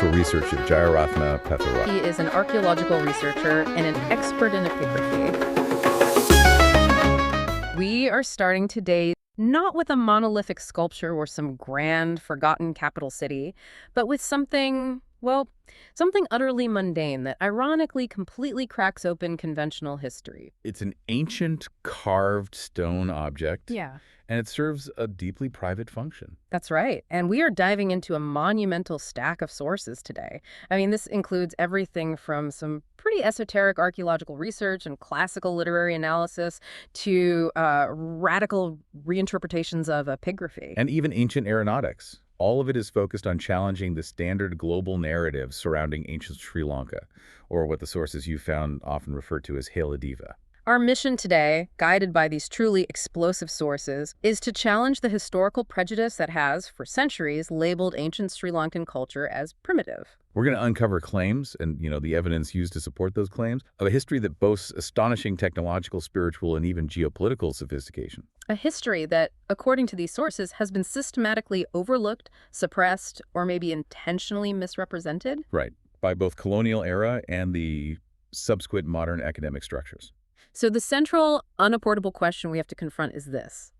archaeological research at Jayarathna Pathiraarachchi. He is an archaeological researcher and an expert in epigraphy. We are starting today not with a monolithic sculpture or some grand, forgotten capital city, but with something utterly mundane that ironically completely cracks open conventional history. It's an ancient carved stone object. Yeah. And it serves a deeply private function. That's right. And we are diving into a monumental stack of sources today. I mean, this includes everything from some pretty esoteric archaeological research and classical literary analysis to radical reinterpretations of epigraphy. And even ancient aeronautics. All of it is focused on challenging the standard global narrative surrounding ancient Sri Lanka, or what the sources you found often refer to as Hela Diva. Our mission today, guided by these truly explosive sources, is to challenge the historical prejudice that has, for centuries, labeled ancient Sri Lankan culture as primitive. We're going to uncover claims and, the evidence used to support those claims of a history that boasts astonishing technological, spiritual, and even geopolitical sophistication. A history that, according to these sources, has been systematically overlooked, suppressed, or maybe intentionally misrepresented. Right, by both colonial era and the subsequent modern academic structures. So the central, unabortable question we have to confront is this.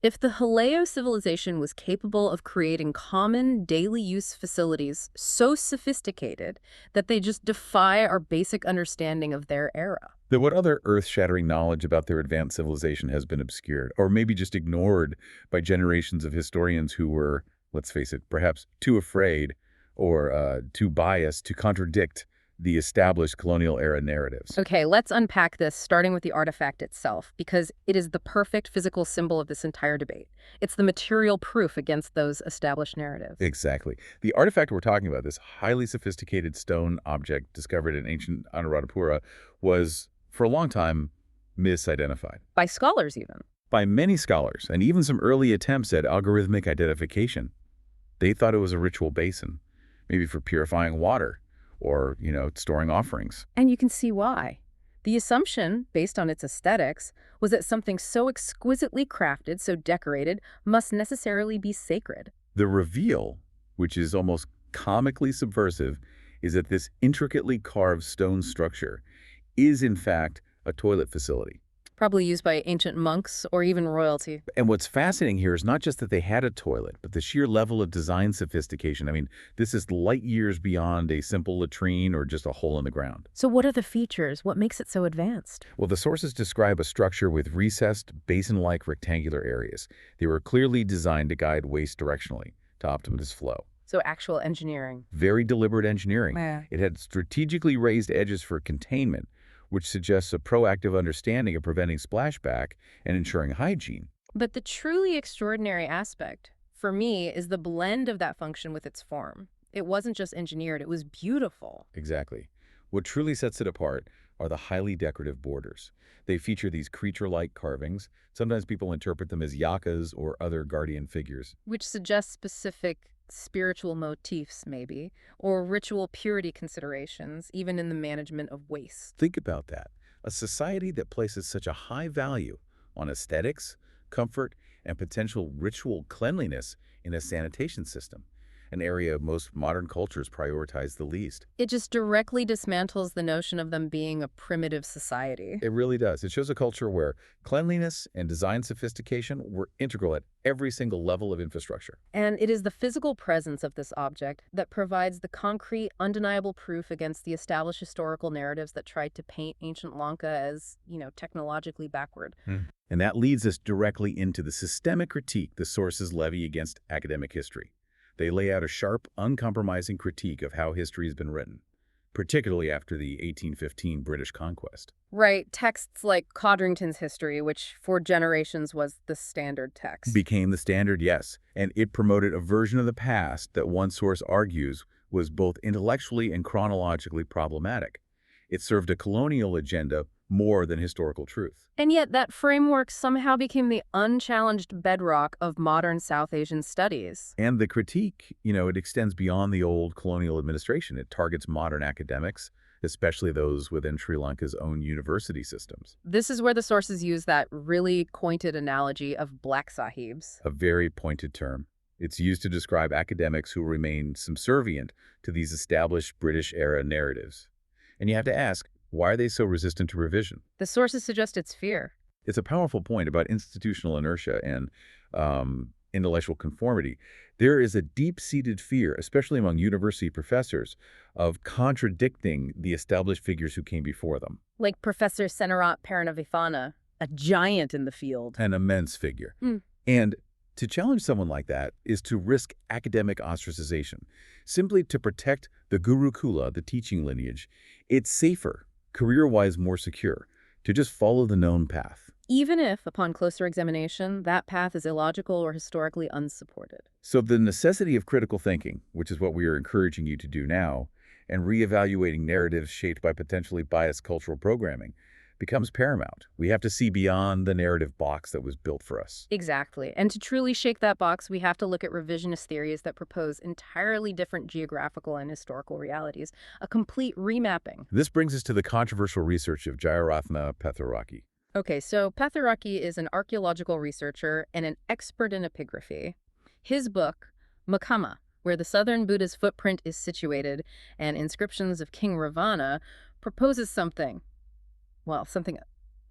If the Haleo civilization was capable of creating common daily use facilities so sophisticated that they just defy our basic understanding of their era, then what other earth-shattering knowledge about their advanced civilization has been obscured, or maybe just ignored by generations of historians who were, let's face it, perhaps too afraid or too biased to contradict the established colonial era narratives? Okay, let's unpack this, starting with the artifact itself, because it is the perfect physical symbol of this entire debate. It's the material proof against those established narratives. Exactly. The artifact we're talking about, this highly sophisticated stone object discovered in ancient Anuradhapura, was, for a long time, misidentified. By scholars, even. By many scholars, and even some early attempts at algorithmic identification. They thought it was a ritual basin, maybe for purifying water, or, storing offerings. And you can see why. The assumption, based on its aesthetics, was that something so exquisitely crafted, so decorated, must necessarily be sacred. The reveal, which is almost comically subversive, is that this intricately carved stone structure is, in fact, a toilet facility. Probably used by ancient monks or even royalty. And what's fascinating here is not just that they had a toilet, but the sheer level of design sophistication. I mean, this is light years beyond a simple latrine or just a hole in the ground. So what are the features? What makes it so advanced? Well, the sources describe a structure with recessed, basin-like rectangular areas. They were clearly designed to guide waste directionally, to optimize flow. So actual engineering. Very deliberate engineering. Yeah. It had strategically raised edges for containment, which suggests a proactive understanding of preventing splashback and ensuring hygiene. But the truly extraordinary aspect, for me, is the blend of that function with its form. It wasn't just engineered, it was beautiful. Exactly. What truly sets it apart are the highly decorative borders. They feature these creature-like carvings. Sometimes people interpret them as yakas or other guardian figures. Which suggests specific spiritual motifs, maybe, or ritual purity considerations, even in the management of waste. Think about that. A society that places such a high value on aesthetics, comfort, and potential ritual cleanliness in a sanitation system, an area most modern cultures prioritize the least. It just directly dismantles the notion of them being a primitive society. It really does. It shows a culture where cleanliness and design sophistication were integral at every single level of infrastructure. And it is the physical presence of this object that provides the concrete, undeniable proof against the established historical narratives that tried to paint ancient Lanka as, technologically backward. And that leads us directly into the systemic critique the sources levy against academic history. They lay out a sharp, uncompromising critique of how history has been written, particularly after the 1815 British conquest. Right. Texts like Codrington's History, which for generations was the standard text. Became the standard, yes. And it promoted a version of the past that one source argues was both intellectually and chronologically problematic. It served a colonial agenda more than historical truth. And yet that framework somehow became the unchallenged bedrock of modern South Asian studies. And the critique, it extends beyond the old colonial administration. It targets modern academics, especially those within Sri Lanka's own university systems. This is where the sources use that really pointed analogy of black sahibs. A very pointed term. It's used to describe academics who remain subservient to these established British-era narratives. And you have to ask, why are they so resistant to revision? The sources suggest it's fear. It's a powerful point about institutional inertia and intellectual conformity. There is a deep-seated fear, especially among university professors, of contradicting the established figures who came before them. Like Professor Senarat Paranavifana, a giant in the field. An immense figure. Mm. And to challenge someone like that is to risk academic ostracization. Simply to protect the Gurukula, the teaching lineage, it's safer, career-wise more secure, to just follow the known path. Even if, upon closer examination, that path is illogical or historically unsupported. So the necessity of critical thinking, which is what we are encouraging you to do now, and reevaluating narratives shaped by potentially biased cultural programming, becomes paramount. We have to see beyond the narrative box that was built for us. Exactly. And to truly shake that box, we have to look at revisionist theories that propose entirely different geographical and historical realities, a complete remapping. This brings us to the controversial research of Jayarathna Pathiraarachchi. Okay, so Pathiraarachchi is an archaeological researcher and an expert in epigraphy. His book, Makkama, where the southern Buddha's footprint is situated, and inscriptions of King Ravana, proposes something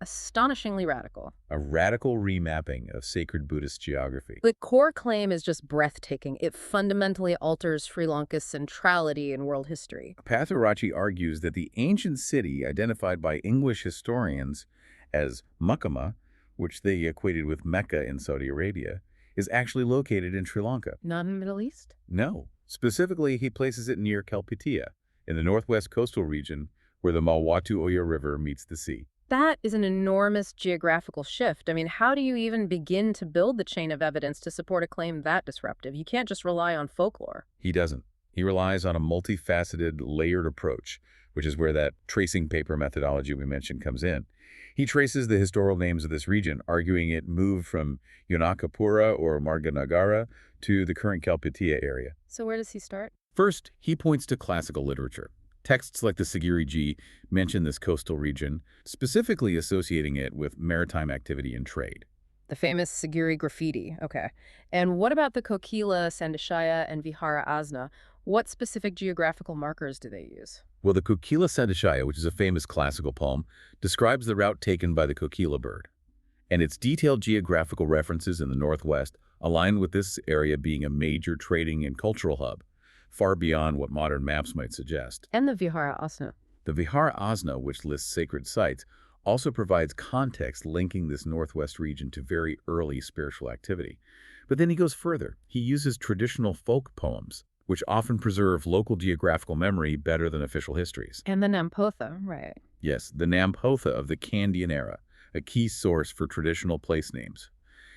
astonishingly radical. A radical remapping of sacred Buddhist geography. The core claim is just breathtaking. It fundamentally alters Sri Lanka's centrality in world history. Pathiraarachchi argues that the ancient city identified by English historians as Makkama, which they equated with Mecca in Saudi Arabia, is actually located in Sri Lanka. Not in the Middle East? No. Specifically, he places it near Kalpitiya, in the northwest coastal region where the Mawatu-Oya River meets the sea. That is an enormous geographical shift. I mean, how do you even begin to build the chain of evidence to support a claim that disruptive? You can't just rely on folklore. He doesn't. He relies on a multifaceted, layered approach, which is where that tracing paper methodology we mentioned comes in. He traces the historical names of this region, arguing it moved from Yonakapura or Marganagara to the current Kalpitiya area. So where does he start? First, he points to classical literature. Texts like the Sigiri-ji mention this coastal region, specifically associating it with maritime activity and trade. The famous Sigiri graffiti. Okay. And what about the Kokila, Sandashaya, and Vihara Asna? What specific geographical markers do they use? Well, the Kokila Sandashaya, which is a famous classical poem, describes the route taken by the kokila bird. And its detailed geographical references in the northwest align with this area being a major trading and cultural hub, far beyond what modern maps might suggest. And the Vihara Asna. The Vihara Asna, which lists sacred sites, also provides context linking this northwest region to very early spiritual activity. But then he goes further. He uses traditional folk poems, which often preserve local geographical memory better than official histories. And the Nampotha, right. Yes, the Nampotha of the Kandyan era, a key source for traditional place names.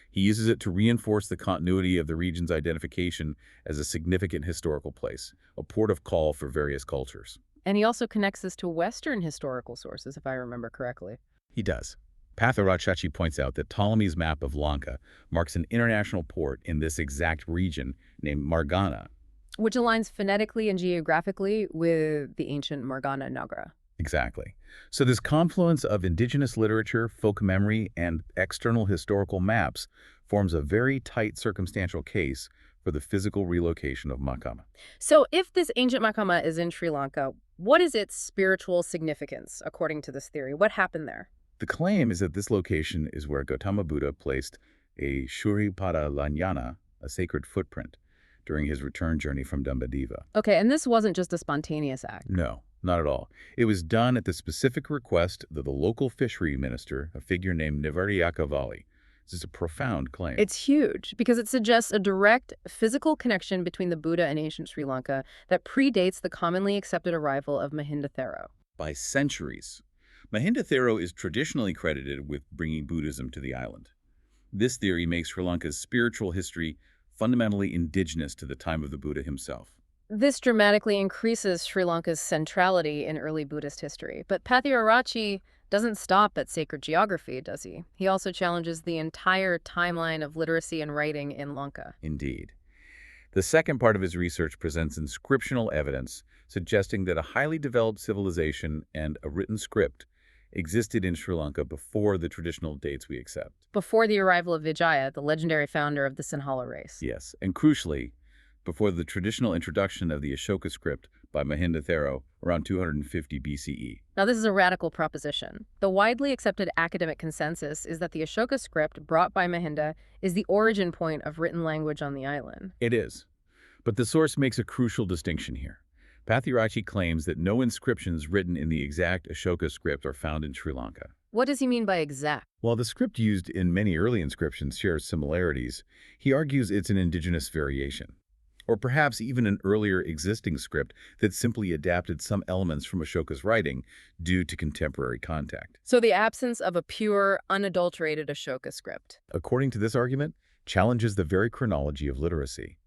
He uses it to reinforce the continuity of the region's identification as a significant historical place, a port of call for various cultures. And he also connects this to Western historical sources, if I remember correctly. He does. Pathiraarachchi points out that Ptolemy's map of Lanka marks an international port in this exact region named Margana, which aligns phonetically and geographically with the ancient Margana Nagara. Exactly. So this confluence of indigenous literature, folk memory, and external historical maps forms a very tight circumstantial case for the physical relocation of Makkama. So if this ancient Makkama is in Sri Lanka, what is its spiritual significance, according to this theory? What happened there? The claim is that this location is where Gautama Buddha placed a Shuripada Lanyana, a sacred footprint, during his return journey from Dambadiva. Okay, and this wasn't just a spontaneous act. No, not at all. It was done at the specific request of the local fishery minister, a figure named Nivaryakavali. This is a profound claim. It's huge because it suggests a direct physical connection between the Buddha and ancient Sri Lanka that predates the commonly accepted arrival of Mahinda Thero. By centuries. Mahinda Thero is traditionally credited with bringing Buddhism to the island. This theory makes Sri Lanka's spiritual history fundamentally indigenous to the time of the Buddha himself. This dramatically increases Sri Lanka's centrality in early Buddhist history. But Pathiraarachchi doesn't stop at sacred geography, does he? He also challenges the entire timeline of literacy and writing in Lanka. Indeed. The second part of his research presents inscriptional evidence suggesting that a highly developed civilization and a written script existed in Sri Lanka before the traditional dates we accept. Before the arrival of Vijaya, the legendary founder of the Sinhala race. Yes, and crucially, before the traditional introduction of the Ashoka script by Mahinda Thero around 250 BCE. Now, this is a radical proposition. The widely accepted academic consensus is that the Ashoka script brought by Mahinda is the origin point of written language on the island. It is. But the source makes a crucial distinction here. Pathiraarachchi claims that no inscriptions written in the exact Ashoka script are found in Sri Lanka. What does he mean by exact? While the script used in many early inscriptions shares similarities, he argues it's an indigenous variation, or perhaps even an earlier existing script that simply adapted some elements from Ashoka's writing due to contemporary contact. So the absence of a pure, unadulterated Ashoka script. According to this argument, challenges the very chronology of literacy.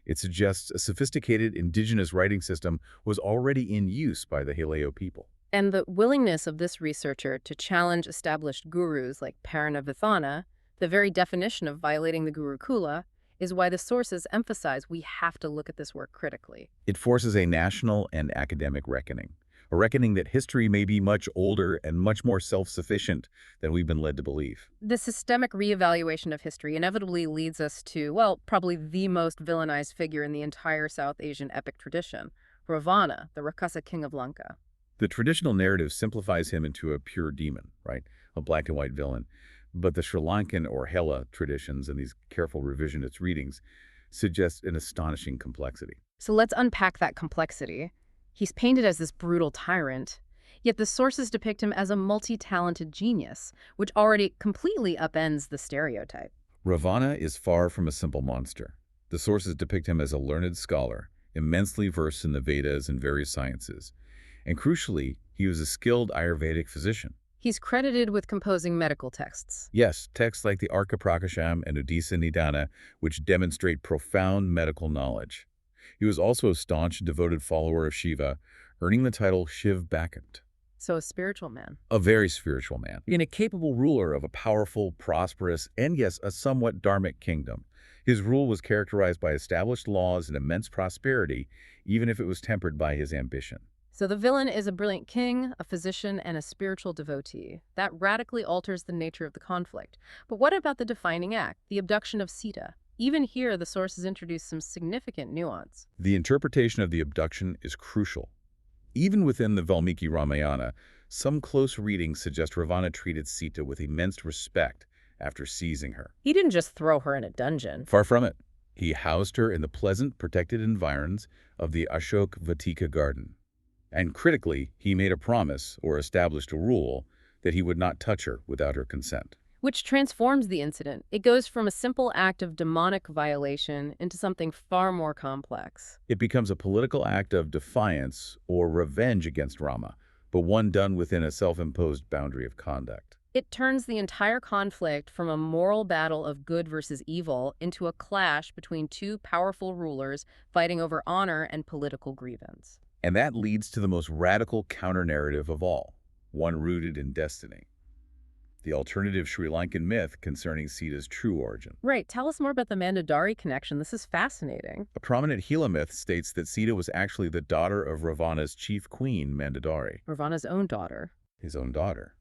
It suggests a sophisticated indigenous writing system was already in use by the Haleo people. And the willingness of this researcher to challenge established gurus like Paranavithana, the very definition of violating the Gurukula, is why the sources emphasize we have to look at this work critically. It forces a national and academic reckoning, a reckoning that history may be much older and much more self-sufficient than we've been led to believe. The systemic reevaluation of history inevitably leads us to, well, probably the most villainized figure in the entire South Asian epic tradition, Ravana, the Rakasa king of Lanka. The traditional narrative simplifies him into a pure demon, right? A black and white villain. But the Sri Lankan or Hela traditions and these careful revisionist readings suggest an astonishing complexity. So let's unpack that complexity. He's painted as this brutal tyrant, yet the sources depict him as a multi-talented genius, which already completely upends the stereotype. Ravana is far from a simple monster. The sources depict him as a learned scholar, immensely versed in the Vedas and various sciences. And crucially, he was a skilled Ayurvedic physician. He's credited with composing medical texts. Yes, texts like the Arka Prakasham and Odisha Nidana, which demonstrate profound medical knowledge. He was also a staunch, devoted follower of Shiva, earning the title Shiv Bhakant. So a spiritual man. A very spiritual man, and a capable ruler of a powerful, prosperous, and yes, a somewhat dharmic kingdom. His rule was characterized by established laws and immense prosperity, even if it was tempered by his ambition. So the villain is a brilliant king, a physician, and a spiritual devotee. That radically alters the nature of the conflict. But what about the defining act, the abduction of Sita? Even here, the sources introduce some significant nuance. The interpretation of the abduction is crucial. Even within the Valmiki Ramayana, some close readings suggest Ravana treated Sita with immense respect after seizing her. He didn't just throw her in a dungeon. Far from it. He housed her in the pleasant, protected environs of the Ashok Vatika garden. And critically, he made a promise, or established a rule, that he would not touch her without her consent. Which transforms the incident. It goes from a simple act of demonic violation into something far more complex. It becomes a political act of defiance or revenge against Rama, but one done within a self-imposed boundary of conduct. It turns the entire conflict from a moral battle of good versus evil into a clash between two powerful rulers fighting over honor and political grievance. And that leads to the most radical counter-narrative of all, one rooted in destiny. The alternative Sri Lankan myth concerning Sita's true origin. Right. Tell us more about the Mandodari connection. This is fascinating. A prominent Hela myth states that Sita was actually the daughter of Ravana's chief queen, Mandodari. Ravana's own daughter. His own daughter.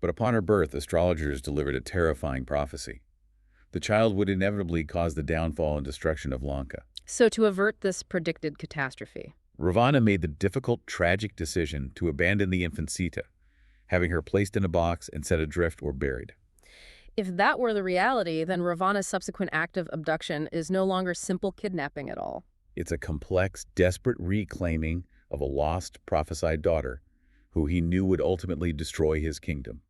But upon her birth, astrologers delivered a terrifying prophecy. The child would inevitably cause the downfall and destruction of Lanka. So to avert this predicted catastrophe, Ravana made the difficult, tragic decision to abandon the infant Sita, having her placed in a box and set adrift or buried. if that were the reality, then Ravana's subsequent act of abduction is no longer simple kidnapping at all. It's a complex, desperate reclaiming of a lost, prophesied daughter who he knew would ultimately destroy his kingdom.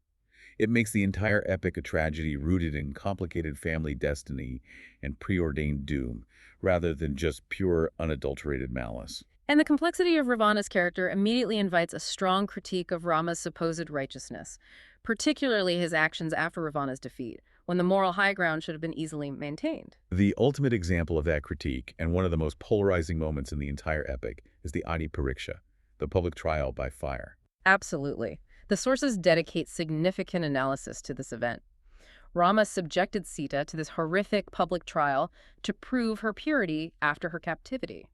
It makes the entire epic a tragedy rooted in complicated family destiny and preordained doom, rather than just pure, unadulterated malice. And the complexity of Ravana's character immediately invites a strong critique of Rama's supposed righteousness, particularly his actions after Ravana's defeat, when the moral high ground should have been easily maintained. The ultimate example of that critique, and one of the most polarizing moments in the entire epic, is the Adi Pariksha, the public trial by fire. Absolutely. The sources dedicate significant analysis to this event. Rama subjected Sita to this horrific public trial to prove her purity after her captivity.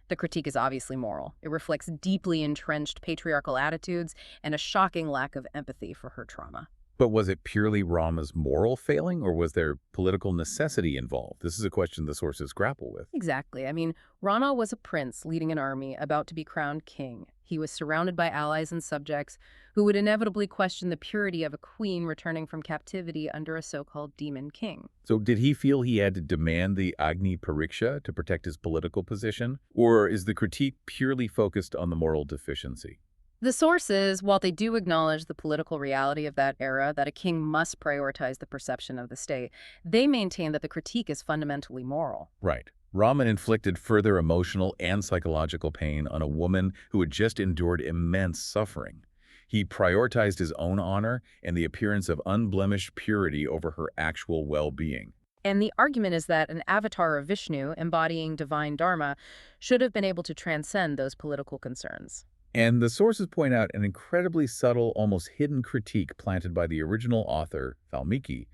The critique is obviously moral. It reflects deeply entrenched patriarchal attitudes and a shocking lack of empathy for her trauma. But was it purely Rama's moral failing, or was there political necessity involved? This is a question the sources grapple with. Exactly. I mean, Rana was a prince leading an army about to be crowned king. He was surrounded by allies and subjects who would inevitably question the purity of a queen returning from captivity under a so-called demon king. So did he feel he had to demand the Agni Pariksha to protect his political position? Or is the critique purely focused on the moral deficiency? The sources, while they do acknowledge the political reality of that era, that a king must prioritize the perception of the state, they maintain that the critique is fundamentally moral. Right. Rama inflicted further emotional and psychological pain on a woman who had just endured immense suffering. He prioritized his own honor and the appearance of unblemished purity over her actual well-being. And the argument is that an avatar of Vishnu, embodying divine dharma, should have been able to transcend those political concerns. And the sources point out an incredibly subtle, almost hidden critique planted by the original author, Valmiki,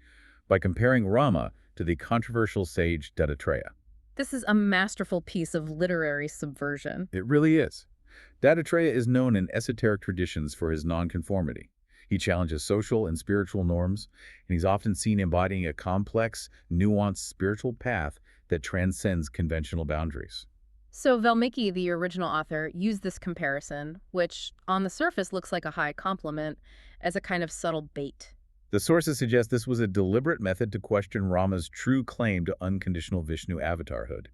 by comparing Rama to the controversial sage Dattatreya. This is a masterful piece of literary subversion. It really is. Dattatreya is known in esoteric traditions for his nonconformity. He challenges social and spiritual norms, and he's often seen embodying a complex, nuanced spiritual path that transcends conventional boundaries. So Valmiki, the original author, used this comparison, which on the surface looks like a high compliment, as a kind of subtle bait. The sources suggest this was a deliberate method to question Rama's true claim to unconditional Vishnu avatarhood.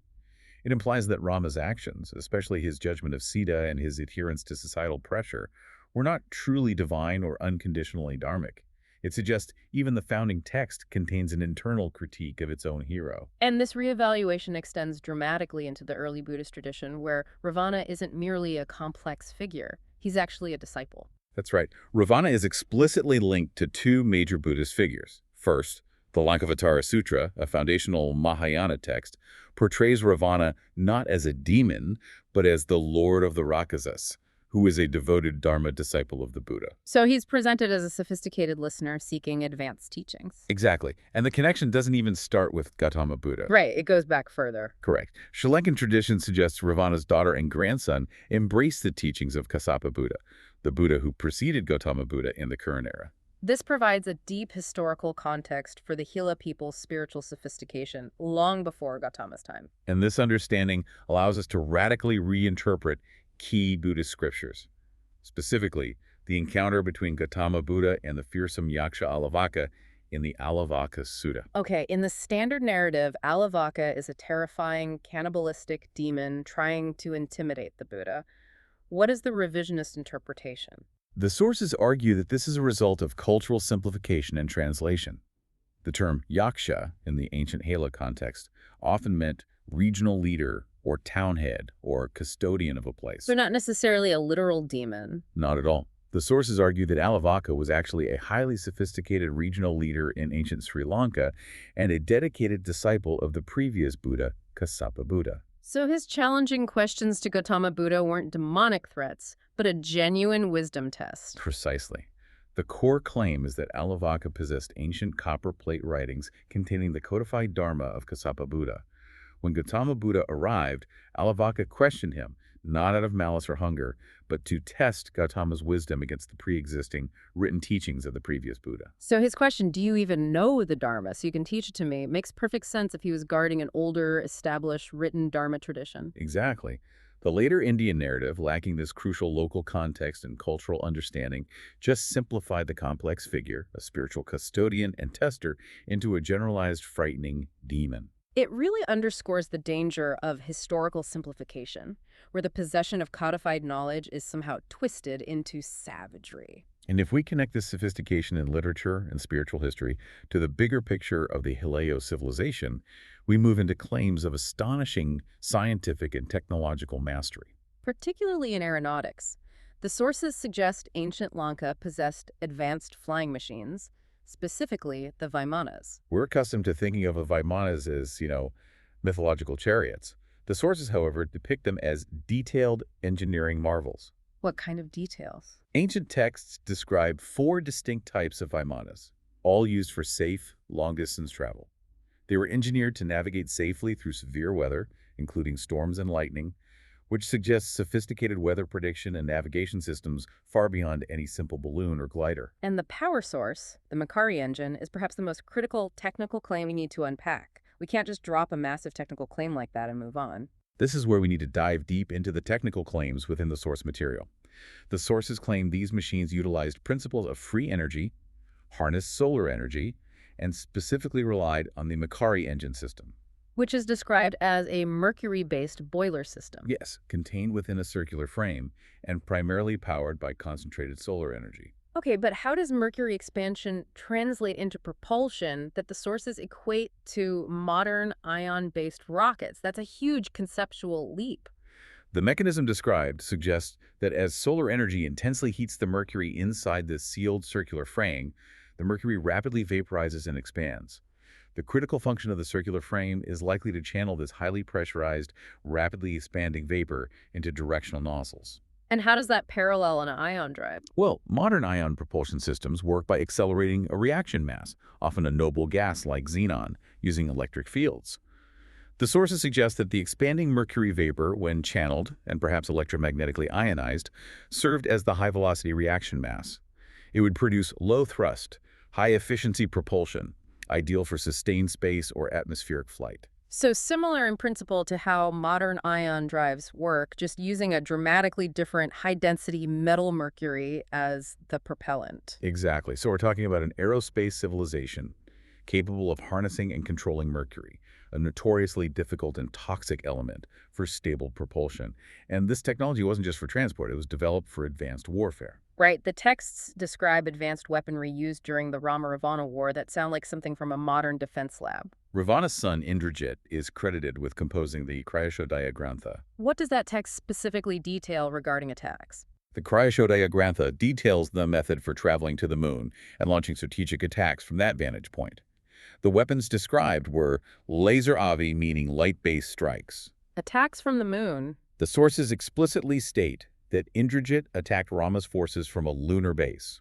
It implies that Rama's actions, especially his judgment of Sita and his adherence to societal pressure, were not truly divine or unconditionally dharmic. It suggests even the founding text contains an internal critique of its own hero. And this reevaluation extends dramatically into the early Buddhist tradition, where Ravana isn't merely a complex figure. He's actually a disciple. That's right. Ravana is explicitly linked to two major Buddhist figures. First, the Lankavatara Sutra, a foundational Mahayana text, portrays Ravana not as a demon, but as the lord of the Rakshasas, who is a devoted Dharma disciple of the Buddha. So he's presented as a sophisticated listener seeking advanced teachings. Exactly. And the connection doesn't even start with Gautama Buddha. Right, it goes back further. Correct. Sri Lankan tradition suggests Ravana's daughter and grandson embraced the teachings of Kassapa Buddha, the Buddha who preceded Gautama Buddha in the current era. This provides a deep historical context for the Hila people's spiritual sophistication long before Gautama's time. And this understanding allows us to radically reinterpret key Buddhist scriptures. Specifically, the encounter between Gautama Buddha and the fearsome Yaksha Alavaka in the Alavaka Sutta. Okay, in the standard narrative, Alavaka is a terrifying, cannibalistic demon trying to intimidate the Buddha. What is the revisionist interpretation? The sources argue that this is a result of cultural simplification and translation. The term Yaksha, in the ancient Hela context, often meant regional leader or town head or custodian of a place. So not necessarily a literal demon. Not at all. The sources argue that Alavaka was actually a highly sophisticated regional leader in ancient Sri Lanka and a dedicated disciple of the previous Buddha, Kassapa Buddha. So his challenging questions to Gautama Buddha weren't demonic threats, but a genuine wisdom test. Precisely. The core claim is that Alavaka possessed ancient copper plate writings containing the codified Dharma of Kassapa Buddha. When Gautama Buddha arrived, Alavaka questioned him, not out of malice or hunger, but to test Gautama's wisdom against the pre-existing written teachings of the previous Buddha. So his question, do you even know the Dharma so you can teach it to me, makes perfect sense if he was guarding an older, established, written Dharma tradition. Exactly. The later Indian narrative, lacking this crucial local context and cultural understanding, just simplified the complex figure, a spiritual custodian and tester, into a generalized, frightening demon. It really underscores the danger of historical simplification, where the possession of codified knowledge is somehow twisted into savagery. And if we connect this sophistication in literature and spiritual history to the bigger picture of the Hileo civilization, we move into claims of astonishing scientific and technological mastery. Particularly in aeronautics, the sources suggest ancient Lanka possessed advanced flying machines, specifically the Vimanas. We're accustomed to thinking of the Vimanas as, mythological chariots. The sources, however, depict them as detailed engineering marvels. What kind of details? Ancient texts describe 4 distinct types of Vimanas, all used for safe, long-distance travel. They were engineered to navigate safely through severe weather, including storms and lightning, which suggests sophisticated weather prediction and navigation systems far beyond any simple balloon or glider. And the power source, the Makari engine, is perhaps the most critical technical claim we need to unpack. We can't just drop a massive technical claim like that and move on. This is where we need to dive deep into the technical claims within the source material. The sources claim these machines utilized principles of free energy, harnessed solar energy, and specifically relied on the Makari engine system. Which is described as a mercury-based boiler system. Yes, contained within a circular frame and primarily powered by concentrated solar energy. Okay, but how does mercury expansion translate into propulsion that the sources equate to modern ion-based rockets? That's a huge conceptual leap. The mechanism described suggests that as solar energy intensely heats the mercury inside this sealed circular frame, the mercury rapidly vaporizes and expands. The critical function of the circular frame is likely to channel this highly pressurized, rapidly expanding vapor into directional nozzles. And how does that parallel an ion drive? Well, modern ion propulsion systems work by accelerating a reaction mass, often a noble gas like xenon, using electric fields. The sources suggest that the expanding mercury vapor, when channeled and perhaps electromagnetically ionized, served as the high-velocity reaction mass. It would produce low-thrust, high-efficiency propulsion, ideal for sustained space or atmospheric flight. So similar in principle to how modern ion drives work, just using a dramatically different high-density metal mercury as the propellant. Exactly. So we're talking about an aerospace civilization capable of harnessing and controlling mercury, a notoriously difficult and toxic element for stable propulsion. And this technology wasn't just for transport, it was developed for advanced warfare. Right, the texts describe advanced weaponry used during the Rama-Ravana War that sound like something from a modern defense lab. Ravana's son Indrajit is credited with composing the Kriyashodaya Grantha. What does that text specifically detail regarding attacks? The Kriyashodaya Grantha details the method for traveling to the moon and launching strategic attacks from that vantage point. The weapons described were laser avi, meaning light-based strikes. Attacks from the moon? The sources explicitly state that Indrajit attacked Rama's forces from a lunar base.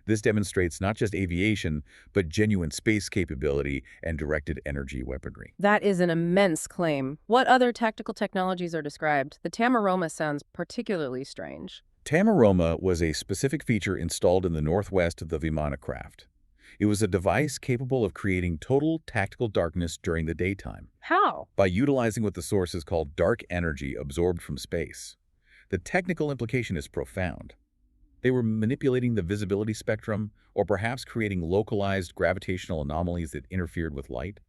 This demonstrates not just aviation, but genuine space capability and directed energy weaponry. That is an immense claim. What other tactical technologies are described? The Tamaroma sounds particularly strange. Tamaroma was a specific feature installed in the northwest of the Vimana craft. It was a device capable of creating total tactical darkness during the daytime. How? By utilizing what the sources call dark energy absorbed from space. The technical implication is profound. They were manipulating the visibility spectrum or perhaps creating localized gravitational anomalies that interfered with light.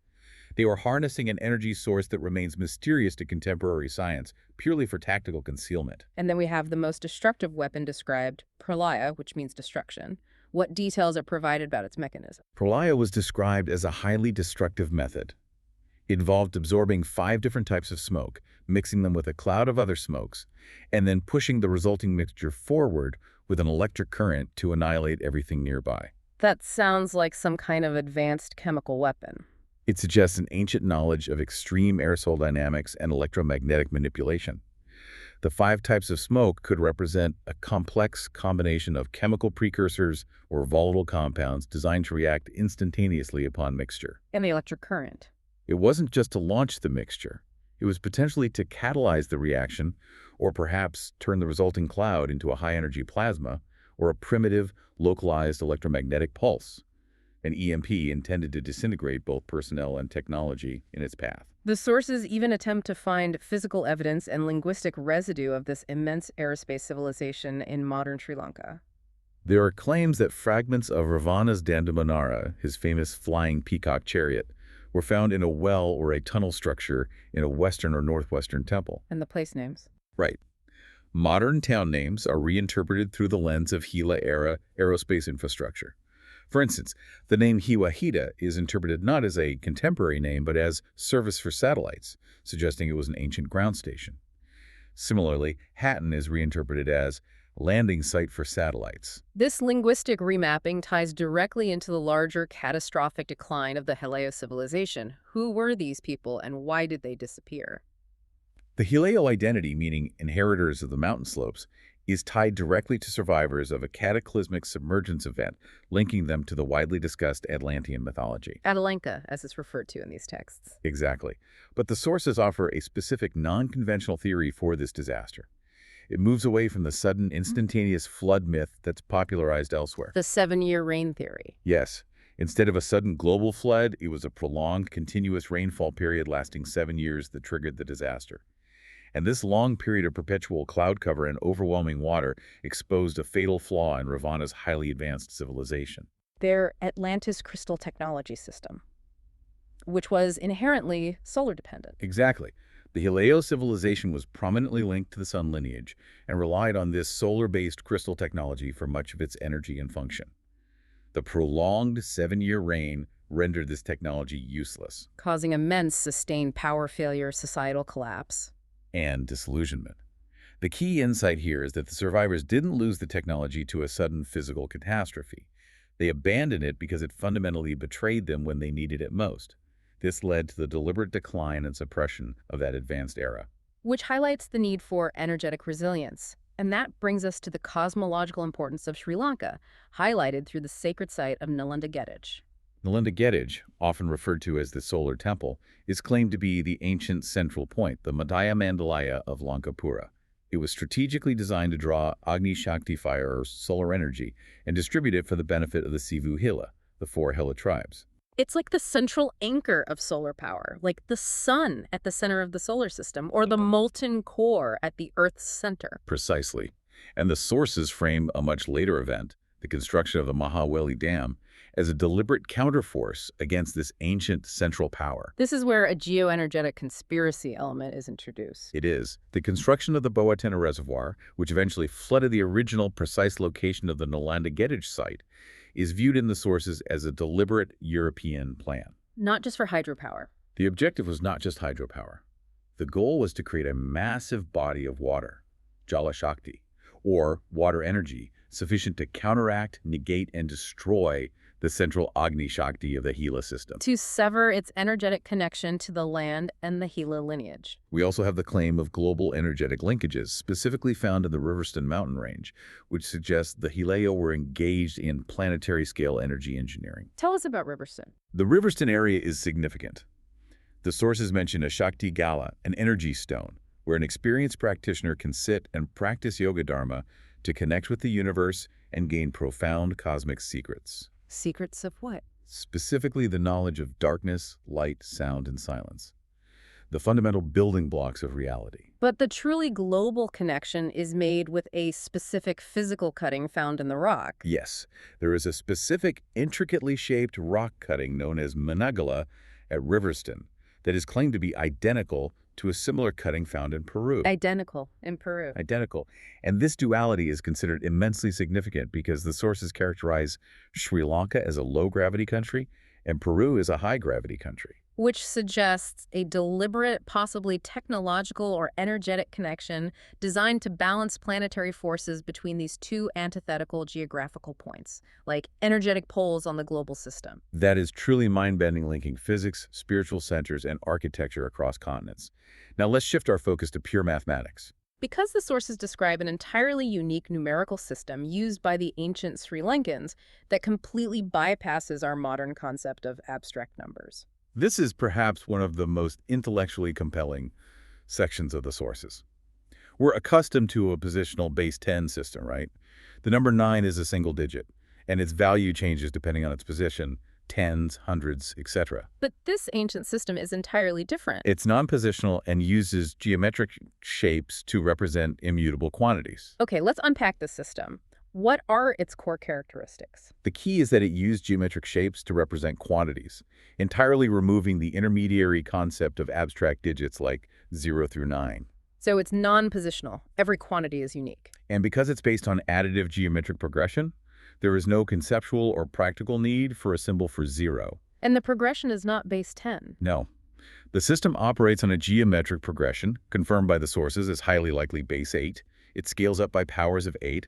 They were harnessing an energy source that remains mysterious to contemporary science, purely for tactical concealment. And then we have the most destructive weapon described, pralaya, which means destruction. What details are provided about its mechanism? Pralaya was described as a highly destructive method. It involved absorbing 5 different types of smoke, mixing them with a cloud of other smokes, and then pushing the resulting mixture forward with an electric current to annihilate everything nearby. That sounds like some kind of advanced chemical weapon. It suggests an ancient knowledge of extreme aerosol dynamics and electromagnetic manipulation. The 5 types of smoke could represent a complex combination of chemical precursors or volatile compounds designed to react instantaneously upon mixture. And the electric current. It wasn't just to launch the mixture. It was potentially to catalyze the reaction or perhaps turn the resulting cloud into a high-energy plasma or a primitive, localized electromagnetic pulse, an EMP intended to disintegrate both personnel and technology in its path. The sources even attempt to find physical evidence and linguistic residue of this immense aerospace civilization in modern Sri Lanka. There are claims that fragments of Ravana's Dandumonara, his famous flying peacock chariot, were found in a well or a tunnel structure in a western or northwestern temple. And the place names. Right. Modern town names are reinterpreted through the lens of Gila-era aerospace infrastructure. For instance, the name Hiwahita is interpreted not as a contemporary name, but as service for satellites, suggesting it was an ancient ground station. Similarly, Hatton is reinterpreted as landing site for satellites. This linguistic remapping ties directly into the larger catastrophic decline of the Hileo civilization. Who were these people and why did they disappear? The Hileo identity, meaning inheritors of the mountain slopes, is tied directly to survivors of a cataclysmic submergence event, linking them to the widely discussed Atlantean mythology. Atalanka, as it's referred to in these texts. Exactly. But the sources offer a specific non-conventional theory for this disaster. It moves away from the sudden, instantaneous flood myth that's popularized elsewhere. The 7-year rain theory. Yes. Instead of a sudden global flood, it was a prolonged, continuous rainfall period lasting 7 years that triggered the disaster. And this long period of perpetual cloud cover and overwhelming water exposed a fatal flaw in Ravana's highly advanced civilization. Their Atlantis crystal technology system, which was inherently solar-dependent. Exactly. The Hileo civilization was prominently linked to the sun lineage and relied on this solar-based crystal technology for much of its energy and function. The prolonged 7-year reign rendered this technology useless. Causing immense sustained power failure, societal collapse. And disillusionment. The key insight here is that the survivors didn't lose the technology to a sudden physical catastrophe. They abandoned it because it fundamentally betrayed them when they needed it most. This led to the deliberate decline and suppression of that advanced era. Which highlights the need for energetic resilience. And that brings us to the cosmological importance of Sri Lanka, highlighted through the sacred site of Nalanda Gedej. Nalanda Gedej, often referred to as the Solar Temple, is claimed to be the ancient central point, the Madhya Mandalaya of Lankapura. It was strategically designed to draw Agni Shakti fire or solar energy and distribute it for the benefit of the Sivuhela, the 4 Hela tribes. It's like the central anchor of solar power, like the sun at the center of the solar system, or the molten core at the Earth's center. Precisely. And the sources frame a much later event, the construction of the Mahaweli Dam, as a deliberate counterforce against this ancient central power. This is where a geoenergetic conspiracy element is introduced. It is. The construction of the Bawatena Reservoir, which eventually flooded the original precise location of the Nalanda Gedej site, is viewed in the sources as a deliberate European plan. Not just for hydropower. The objective was not just hydropower. The goal was to create a massive body of water, Jala Shakti, or water energy, sufficient to counteract, negate, and destroy the central Agni Shakti of the Gila system. To sever its energetic connection to the land and the Gila lineage. We also have the claim of global energetic linkages, specifically found in the Riverston mountain range, which suggests the Hileo were engaged in planetary-scale energy engineering. Tell us about Riverston. The Riverston area is significant. The sources mention a Shakti Gala, an energy stone, where an experienced practitioner can sit and practice yoga dharma to connect with the universe and gain profound cosmic secrets. Secrets of what? Specifically the knowledge of darkness, light, sound, and silence. The fundamental building blocks of reality. But the truly global connection is made with a specific physical cutting found in the rock. Yes, there is a specific, intricately shaped rock cutting known as Managala at Riverston that is claimed to be identical to a similar cutting found in Peru. Identical in Peru. Identical. And this duality is considered immensely significant because the sources characterize Sri Lanka as a low-gravity country and Peru as a high-gravity country. Which suggests a deliberate, possibly technological or energetic connection designed to balance planetary forces between these two antithetical geographical points, like energetic poles on the global system. That is truly mind-bending, linking physics, spiritual centers, and architecture across continents. Now let's shift our focus to pure mathematics. Because the sources describe an entirely unique numerical system used by the ancient Sri Lankans that completely bypasses our modern concept of abstract numbers. This is perhaps one of the most intellectually compelling sections of the sources. We're accustomed to a positional base 10 system, right? The number 9 is a single digit, and its value changes depending on its position, tens, hundreds, etc. But this ancient system is entirely different. It's non-positional and uses geometric shapes to represent immutable quantities. Okay, let's unpack the system. What are its core characteristics? The key is that it used geometric shapes to represent quantities, entirely removing the intermediary concept of abstract digits like 0 through 9. So it's non-positional. Every quantity is unique. And because it's based on additive geometric progression, there is no conceptual or practical need for a symbol for 0. And the progression is not base 10. No. The system operates on a geometric progression, confirmed by the sources as highly likely base 8. It scales up by powers of 8.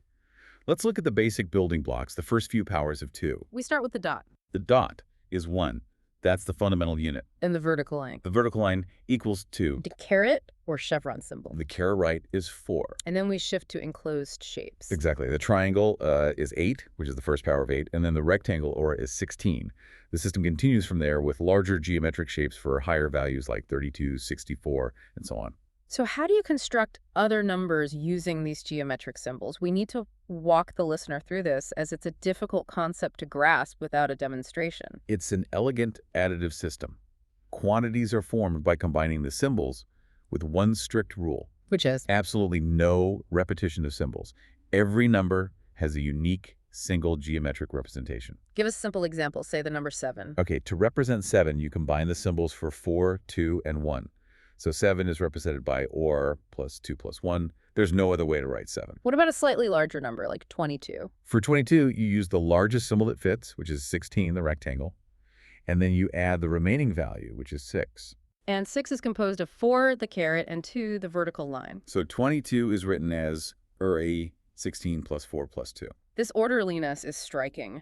Let's look at the basic building blocks, the first few powers of 2. We start with the dot. The dot is 1. That's the fundamental unit. And the vertical line. The vertical line equals 2. The caret, or chevron symbol. The carat right is 4. And then we shift to enclosed shapes. Exactly. The triangle is 8, which is the first power of 8, and then the rectangle aura is 16. The system continues from there with larger geometric shapes for higher values like 32, 64, and so on. So how do you construct other numbers using these geometric symbols? We need to walk the listener through this, as it's a difficult concept to grasp without a demonstration. It's an elegant additive system. Quantities are formed by combining the symbols with one strict rule. Which is? Absolutely no repetition of symbols. Every number has a unique single geometric representation. Give us a simple example. Say the number 7. Okay, to represent 7, you combine the symbols for 4, 2, and 1. So 7 is represented by or plus 2 plus 1. There's no other way to write 7. What about a slightly larger number, like 22? For 22, you use the largest symbol that fits, which is 16, the rectangle, and then you add the remaining value, which is 6. And 6 is composed of 4, the caret, and 2, the vertical line. So 22 is written as a 16 plus 4 plus 2. This orderliness is striking.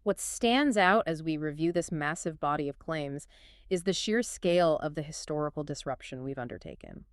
What stands out as we review this massive body of claims is the sheer scale of the historical disruption we've undertaken.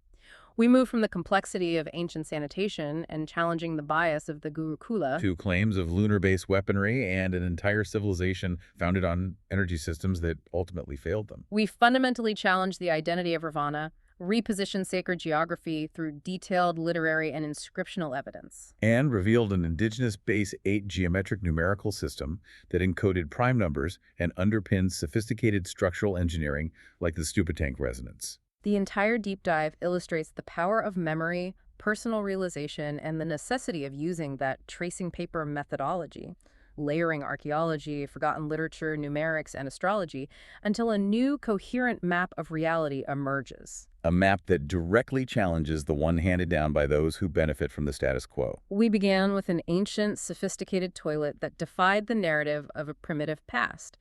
We move from the complexity of ancient sanitation and challenging the bias of the Gurukula to claims of lunar-based weaponry and an entire civilization founded on energy systems that ultimately failed them. We fundamentally challenge the identity of Ravana, reposition sacred geography through detailed literary and inscriptional evidence, And revealed an indigenous base 8 geometric numerical system that encoded prime numbers and underpinned sophisticated structural engineering like the stupa tank resonance. The entire deep dive illustrates the power of memory, personal realization, and the necessity of using that tracing paper methodology, layering archaeology, forgotten literature, numerics, and astrology, until a new coherent map of reality emerges. A map that directly challenges the one handed down by those who benefit from the status quo. We began with an ancient, sophisticated toilet that defied the narrative of a primitive past.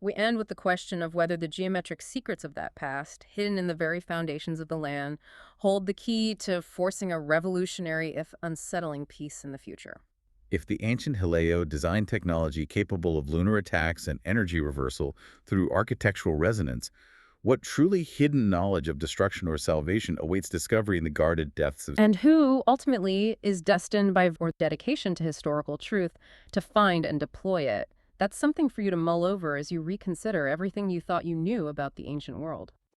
We end with the question of whether the geometric secrets of that past, hidden in the very foundations of the land, hold the key to forcing a revolutionary, if unsettling, peace in the future. If the ancient Hileo designed technology capable of lunar attacks and energy reversal through architectural resonance, what truly hidden knowledge of destruction or salvation awaits discovery in the guarded depths of... And who, ultimately, is destined by or dedication to historical truth to find and deploy it? That's something for you to mull over as you reconsider everything you thought you knew about the ancient world.